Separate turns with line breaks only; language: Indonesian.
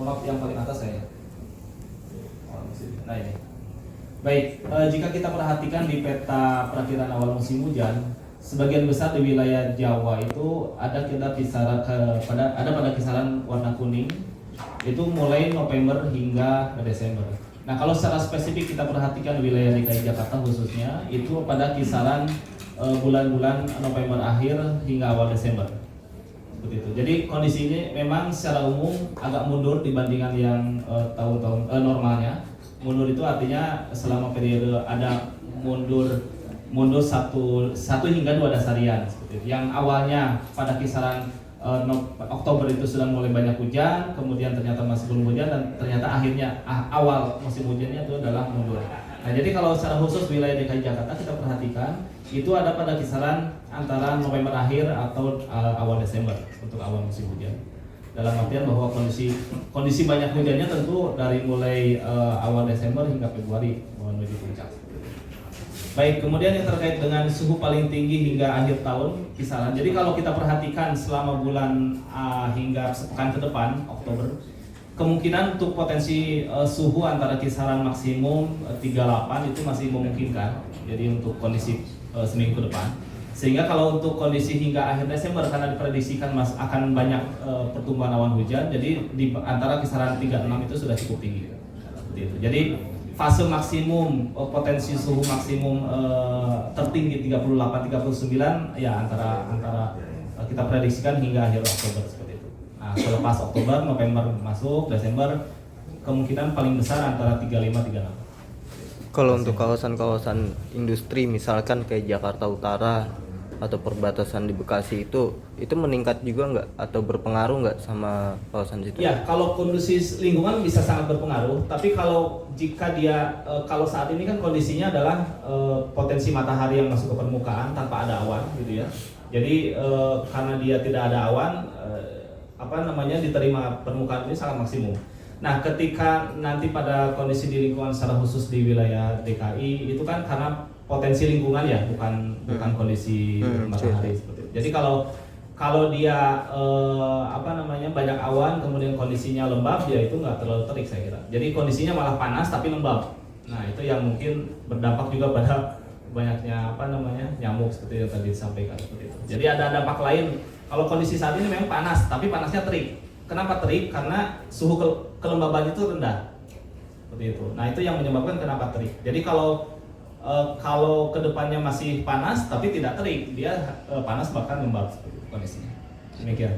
map yang paling atas saya. Nah ini. Baik, jika kita perhatikan di peta perakhiran awal musim hujan, sebagian besar di wilayah Jawa itu ada pada kisaran warna kuning, itu mulai November hingga Desember. Nah, kalau secara spesifik kita perhatikan wilayah DKI Jakarta khususnya, itu pada kisaran bulan-bulan November akhir hingga awal Desember. Seperti itu. Jadi kondisi ini memang secara umum agak mundur dibandingkan yang tahun-tahun normalnya. Mundur itu artinya selama periode ada mundur satu hingga 2 dasarian seperti itu. Yang awalnya pada kisaran Oktober itu sudah mulai banyak hujan, kemudian ternyata masih belum hujan, dan ternyata akhirnya awal musim hujannya itu adalah mundur. Nah, jadi kalau secara khusus wilayah DKI Jakarta kita perhatikan itu ada pada kisaran antara November akhir atau awal Desember untuk awal musim hujan. Dalam artian bahwa kondisi banyak hujannya tentu dari mulai awal Desember hingga Februari menuju puncak. Baik, kemudian yang terkait dengan suhu paling tinggi hingga akhir tahun kisaran. Jadi kalau kita perhatikan selama bulan hingga sepekan ke depan Oktober, kemungkinan untuk potensi suhu antara kisaran maksimum 38 itu masih memungkinkan. Jadi untuk kondisi seminggu ke depan. Sehingga kalau untuk kondisi hingga akhir Desember karena diprediksikan akan banyak pertumbuhan awan hujan, jadi di antara kisaran 36 itu sudah cukup tinggi. Seperti itu. Jadi fase maksimum potensi suhu maksimum tertinggi 38-39 ya antara kita prediksikan hingga akhir Oktober seperti itu. Nah, selepas Oktober, November masuk, Desember kemungkinan paling besar antara 35-36.
Kalau untuk kawasan-kawasan industri misalkan kayak Jakarta Utara atau perbatasan di Bekasi itu meningkat juga nggak atau berpengaruh nggak sama kawasan situ?
Ya, kalau kondisi lingkungan bisa sangat berpengaruh. Tapi kalau saat ini kan kondisinya adalah potensi matahari yang masuk ke permukaan tanpa ada awan, gitu ya. Jadi karena dia tidak ada awan, diterima permukaan ini sangat maksimum. Nah, ketika nanti pada kondisi di lingkungan secara khusus di wilayah DKI itu kan karena potensi lingkungan ya, bukan kondisi matahari seperti itu. Jadi kalau dia banyak awan kemudian kondisinya lembab, dia itu nggak terlalu terik saya kira. Jadi kondisinya malah panas tapi lembab. Nah, itu yang mungkin berdampak juga pada banyaknya nyamuk seperti yang tadi disampaikan seperti itu. Jadi ada dampak lain. Kalau kondisi saat ini memang panas tapi panasnya terik. Kenapa terik? Karena suhu kelembaban itu rendah. Seperti itu. Nah, itu yang menyebabkan kenapa terik. Jadi kalau kedepannya masih panas tapi tidak terik, dia panas bahkan lembab seperti itu kondisinya. Demikian.